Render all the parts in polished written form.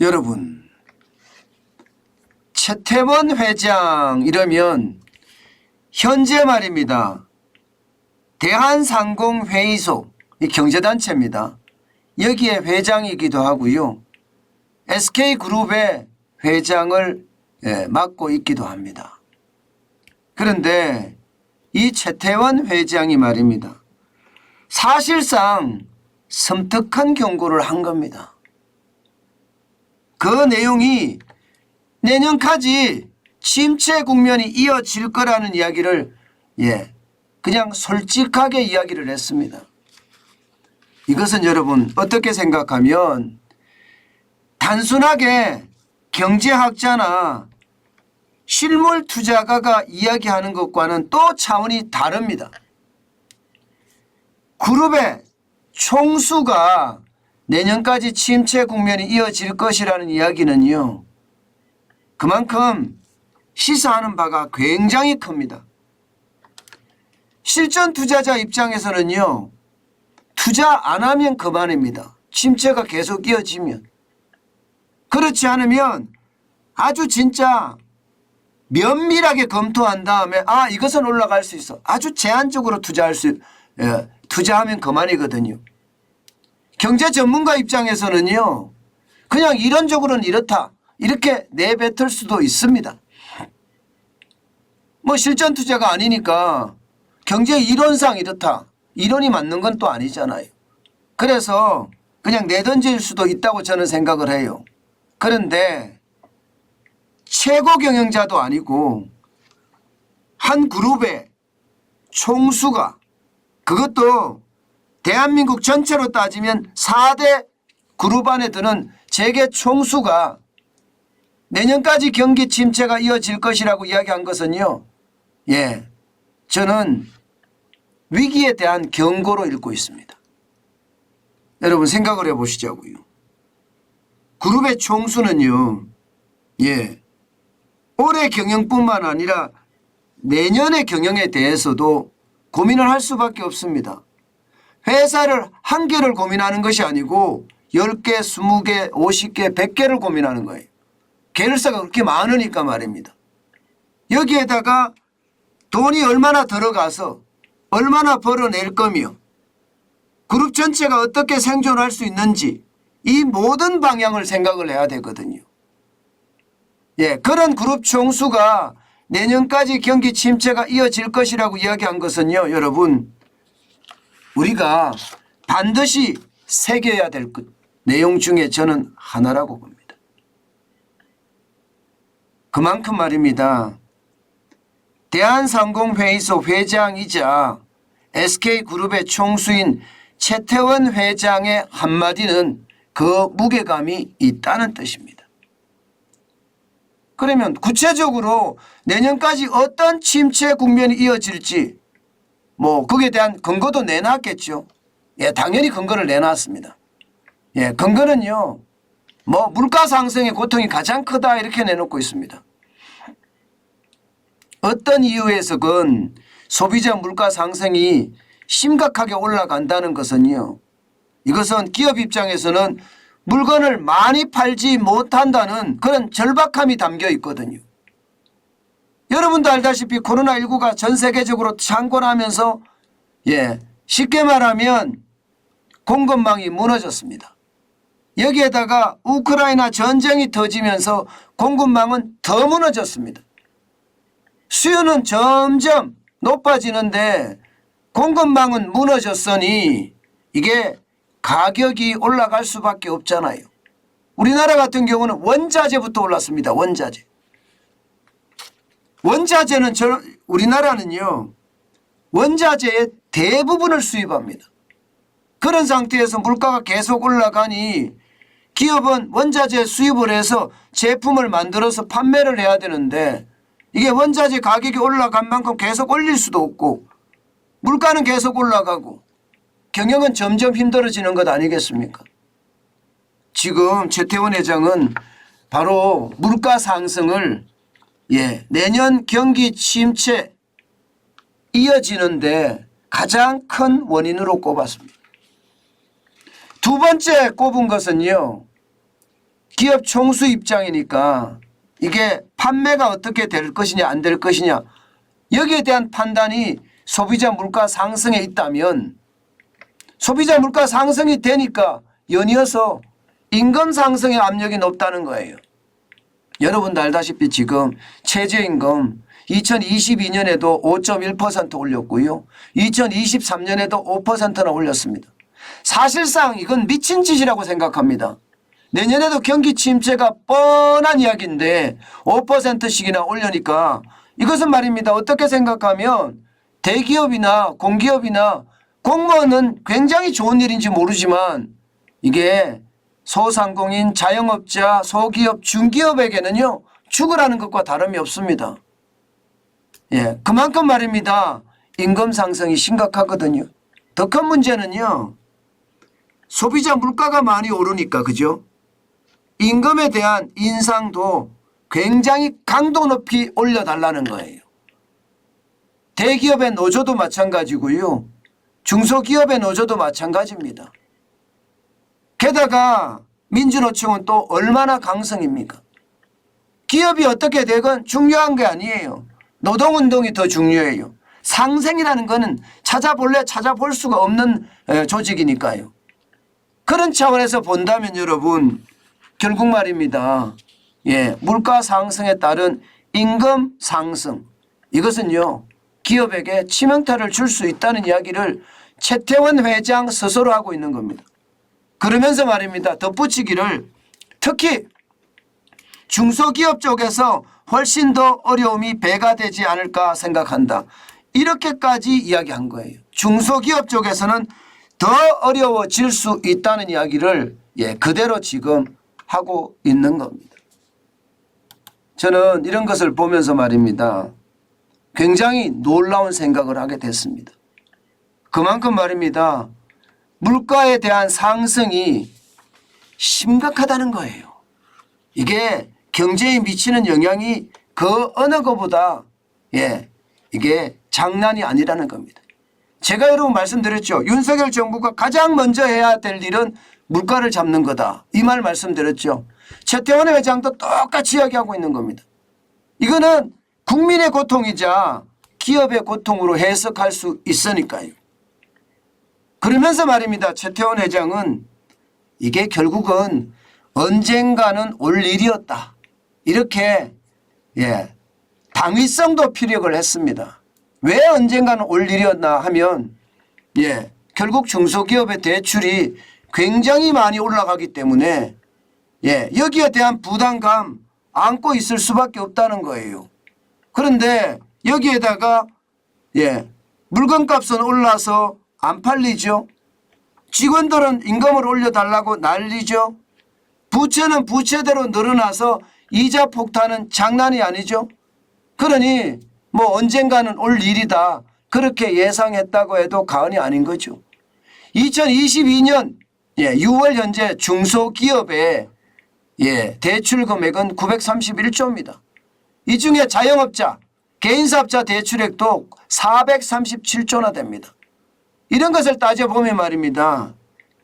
여러분, 최태원 회장 이러면 현재 말입니다. 대한상공회의소 경제단체입니다. 여기에 회장이기도 하고요. SK그룹의 회장을 맡고 있기도 합니다. 그런데 이 최태원 회장이 말입니다. 사실상 섬뜩한 경고를 한 겁니다. 그 내용이 내년까지 침체 국면이 이어질 거라는 이야기를 그냥 솔직하게 이야기를 했습니다. 이것은 여러분 어떻게 생각하면 단순하게 경제학자나 실물 투자가가 이야기하는 것과는 또 차원이 다릅니다. 그룹의 총수가 내년까지 침체 국면이 이어질 것이라는 이야기는요, 그만큼 시사하는 바가 굉장히 큽니다. 실전 투자자 입장에서는요, 투자 안 하면 그만입니다. 침체가 계속 이어지면. 그렇지 않으면 아주 진짜 면밀하게 검토한 다음에 이것은 올라갈 수 있어. 아주 제한적으로 투자하면 그만이거든요. 경제 전문가 입장에서는요, 그냥 이론적으로는 이렇다 이렇게 내뱉을 수도 있습니다. 뭐 실전 투자가 아니니까 경제 이론상 이렇다. 이론이 맞는 건 또 아니잖아요. 그래서 그냥 내던질 수도 있다고 저는 생각을 해요. 그런데 최고 경영자도 아니고 한 그룹의 총수가, 그것도 대한민국 전체로 따지면 4대 그룹 안에 드는 재계 총수가 내년까지 경기 침체가 이어질 것이라고 이야기한 것은요, 저는 위기에 대한 경고로 읽고 있습니다. 여러분 생각을 해보시자고요. 그룹의 총수는요, 올해 경영뿐만 아니라 내년의 경영에 대해서도 고민을 할 수밖에 없습니다. 회사를 한 개를 고민하는 것이 아니고 10개, 20개, 50개, 100개를 고민하는 거예요. 계열사가 그렇게 많으니까 말입니다. 여기에다가 돈이 얼마나 들어가서 얼마나 벌어낼 거며 그룹 전체가 어떻게 생존할 수 있는지 이 모든 방향을 생각을 해야 되거든요. 그런 그룹 총수가 내년까지 경기 침체가 이어질 것이라고 이야기한 것은요, 여러분, 우리가 반드시 새겨야 될 내용 중에 저는 하나라고 봅니다. 그만큼 말입니다. 대한상공회의소 회장이자 SK그룹의 총수인 최태원 회장의 한마디는 그 무게감이 있다는 뜻입니다. 그러면 구체적으로 내년까지 어떤 침체 국면이 이어질지 거기에 대한 근거도 내놨겠죠. 당연히 근거를 내놨습니다. 근거는요, 물가 상승의 고통이 가장 크다 이렇게 내놓고 있습니다. 어떤 이유에서건 소비자 물가 상승이 심각하게 올라간다는 것은요, 이것은 기업 입장에서는 물건을 많이 팔지 못한다는 그런 절박함이 담겨 있거든요. 여러분도 알다시피 코로나19가 전 세계적으로 창궐하면서 쉽게 말하면 공급망이 무너졌습니다. 여기에다가 우크라이나 전쟁이 터지면서 공급망은 더 무너졌습니다. 수요는 점점 높아지는데 공급망은 무너졌으니 이게 가격이 올라갈 수밖에 없잖아요. 우리나라 같은 경우는 원자재부터 올랐습니다. 원자재는 우리나라는요, 원자재의 대부분을 수입합니다. 그런 상태에서 물가가 계속 올라가니 기업은 원자재 수입을 해서 제품을 만들어서 판매를 해야 되는데 이게 원자재 가격이 올라간 만큼 계속 올릴 수도 없고 물가는 계속 올라가고 경영은 점점 힘들어지는 것 아니겠습니까? 지금 최태원 회장은 바로 물가 상승을 내년 경기 침체 이어지는데 가장 큰 원인으로 꼽았습니다. 두 번째 꼽은 것은요, 기업 총수 입장이니까 이게 판매가 어떻게 될 것이냐 안 될 것이냐 여기에 대한 판단이 소비자 물가 상승에 있다면 소비자 물가 상승이 되니까 연이어서 임금 상승의 압력이 높다는 거예요. 여러분도 알다시피 지금 최저임금 2022년에도 5.1% 올렸고요. 2023년에도 5%나 올렸습니다. 사실상 이건 미친 짓이라고 생각합니다. 내년에도 경기 침체가 뻔한 이야기인데 5%씩이나 올려니까 이것은 말입니다. 어떻게 생각하면 대기업이나 공기업이나 공무원은 굉장히 좋은 일인지 모르지만 이게 소상공인, 자영업자, 소기업, 중기업에게는요 죽으라는 것과 다름이 없습니다. 예, 그만큼 말입니다. 임금 상승이 심각하거든요. 더 큰 문제는요. 소비자 물가가 많이 오르니까 그죠? 임금에 대한 인상도 굉장히 강도 높이 올려달라는 거예요. 대기업의 노조도 마찬가지고요. 중소기업의 노조도 마찬가지입니다. 게다가 민주노총은 또 얼마나 강성입니까? 기업이 어떻게 되건 중요한 게 아니에요. 노동운동이 더 중요해요. 상생이라는 거는 찾아볼래 찾아볼 수가 없는 조직이니까요. 그런 차원에서 본다면 여러분 결국 말입니다. 예, 물가 상승에 따른 임금 상승 이것은요 기업에게 치명타를 줄 수 있다는 이야기를 최태원 회장 스스로 하고 있는 겁니다. 그러면서 말입니다. 덧붙이기를 특히 중소기업 쪽에서 훨씬 더 어려움이 배가 되지 않을까 생각한다. 이렇게까지 이야기한 거예요. 중소기업 쪽에서는 더 어려워질 수 있다는 이야기를 그대로 지금 하고 있는 겁니다. 저는 이런 것을 보면서 말입니다. 굉장히 놀라운 생각을 하게 됐습니다. 그만큼 말입니다. 물가에 대한 상승이 심각하다는 거예요. 이게 경제에 미치는 영향이 그 어느 것보다 이게 장난이 아니라는 겁니다. 제가 여러분 말씀드렸죠. 윤석열 정부가 가장 먼저 해야 될 일은 물가를 잡는 거다. 이 말 말씀드렸죠. 최태원 회장도 똑같이 이야기하고 있는 겁니다. 이거는 국민의 고통이자 기업의 고통으로 해석할 수 있으니까요. 그러면서 말입니다. 최태원 회장은 이게 결국은 언젠가는 올 일이었다. 이렇게 당위성도 피력을 했습니다. 왜 언젠가는 올 일이었나 하면 결국 중소기업의 대출이 굉장히 많이 올라가기 때문에 여기에 대한 부담감 안고 있을 수밖에 없다는 거예요. 그런데 여기에다가 물건값은 올라서 안 팔리죠. 직원들은 임금을 올려달라고 난리죠. 부채는 부채대로 늘어나서 이자 폭탄은 장난이 아니죠. 그러니 뭐 언젠가는 올 일이다. 그렇게 예상했다고 해도 과언이 아닌 거죠. 2022년 6월 현재 중소기업의 대출 금액은 931조입니다. 이 중에 자영업자, 개인사업자 대출액도 437조나 됩니다. 이런 것을 따져보면 말입니다.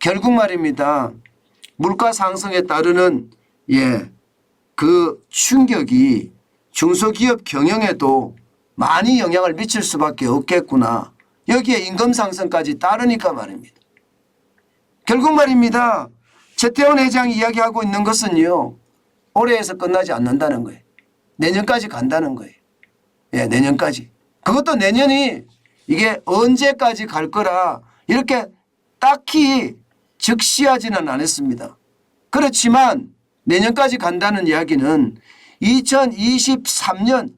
결국 말입니다. 물가 상승에 따르는 그 충격이 중소기업 경영에도 많이 영향을 미칠 수밖에 없겠구나. 여기에 임금 상승까지 따르니까 말입니다. 결국 말입니다. 최태원 회장이 이야기하고 있는 것은요. 올해에서 끝나지 않는다는 거예요. 내년까지 간다는 거예요. 내년까지. 그것도 내년이 이게 언제까지 갈 거라 이렇게 딱히 적시하지는 않았습니다. 그렇지만 내년까지 간다는 이야기는 2023년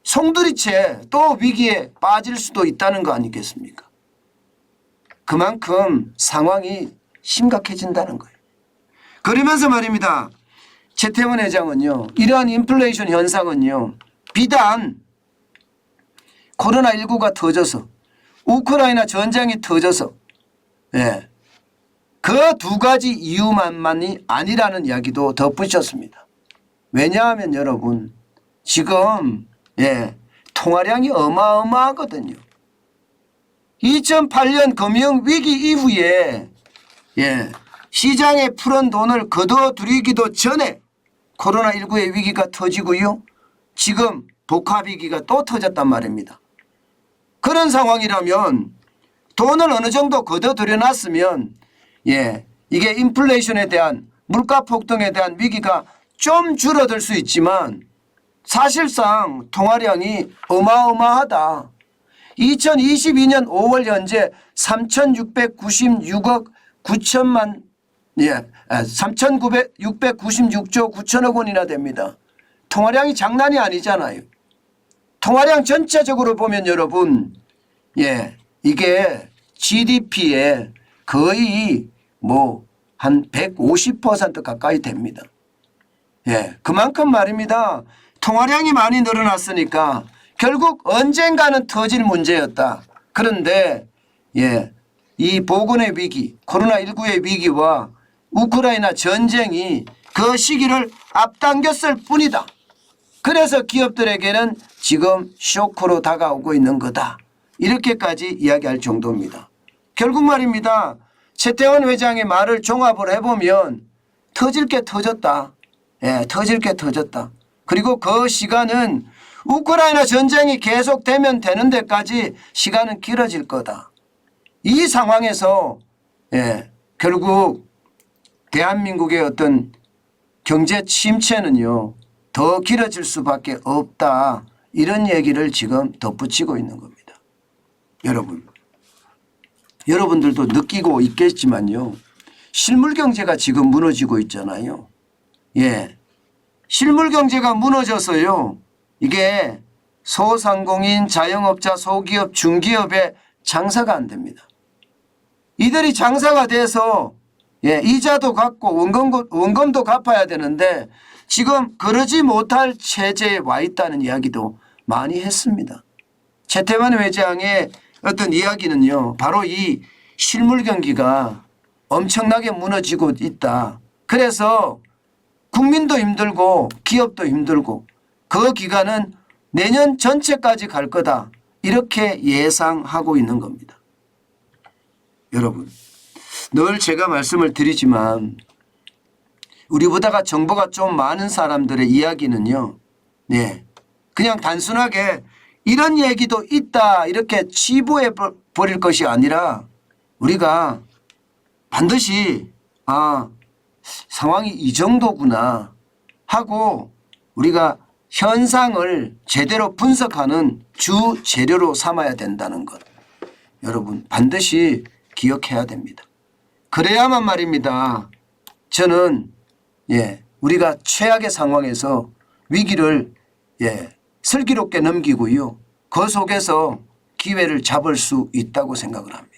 송두리째 또 위기에 빠질 수도 있다는 거 아니겠습니까? 그만큼 상황이 심각해진다는 거예요. 그러면서 말입니다. 최태원 회장은요. 이러한 인플레이션 현상은요. 비단 코로나19가 터져서 우크라이나 전쟁이 터져서 그 두 가지 이유만이 아니라는 이야기도 덧붙였습니다. 왜냐하면 여러분 지금 통화량이 어마어마하거든요. 2008년 금융위기 이후에 시장에 풀은 돈을 거둬들이기도 전에 코로나19의 위기가 터지고요. 지금 복합위기가 또 터졌단 말입니다. 그런 상황이라면 돈을 어느 정도 거둬들여놨으면 이게 인플레이션에 대한 물가 폭등에 대한 위기가 좀 줄어들 수 있지만 사실상 통화량이 어마어마하다. 2022년 5월 현재 3,696억 9천만 3,696조 9천억 원이나 됩니다. 통화량이 장난이 아니잖아요. 통화량 전체적으로 보면 여러분 이게 GDP의 거의 한 150% 가까이 됩니다. 그만큼 말입니다. 통화량이 많이 늘어났으니까 결국 언젠가는 터질 문제였다. 그런데 이 보건의 위기, 코로나19의 위기와 우크라이나 전쟁이 그 시기를 앞당겼을 뿐이다. 그래서 기업들에게는 지금 쇼크로 다가오고 있는 거다. 이렇게까지 이야기할 정도입니다. 결국 말입니다. 최태원 회장의 말을 종합을 해보면 터질 게 터졌다. 터질 게 터졌다. 그리고 그 시간은 우크라이나 전쟁이 계속되면 되는 데까지 시간은 길어질 거다. 이 상황에서 결국 대한민국의 어떤 경제 침체는요 더 길어질 수밖에 없다. 이런 얘기를 지금 덧붙이고 있는 겁니다. 여러분들도 느끼고 있겠지만요. 실물 경제가 지금 무너지고 있잖아요. 실물 경제가 무너져서요. 이게 소상공인, 자영업자, 소기업, 중기업의 장사가 안 됩니다. 이들이 장사가 돼서 이자도 갚고 원금도 갚아야 되는데 지금 그러지 못할 체제에 와 있다는 이야기도 많이 했습니다. 최태원 회장의 어떤 이야기는요. 바로 이 실물 경기가 엄청나게 무너지고 있다. 그래서 국민도 힘들고 기업도 힘들고 그 기간은 내년 전체까지 갈 거다. 이렇게 예상하고 있는 겁니다. 여러분, 늘 제가 말씀을 드리지만 우리보다가 정보가 좀 많은 사람들의 이야기는요. 그냥 단순하게 이런 얘기도 있다 이렇게 치부해 버릴 것이 아니라 우리가 반드시 상황이 이 정도구나 하고 우리가 현상을 제대로 분석하는 주 재료로 삼아야 된다는 것. 여러분 반드시 기억해야 됩니다. 그래야만 말입니다. 저는 우리가 최악의 상황에서 위기를 슬기롭게 넘기고요. 그 속에서 기회를 잡을 수 있다고 생각을 합니다.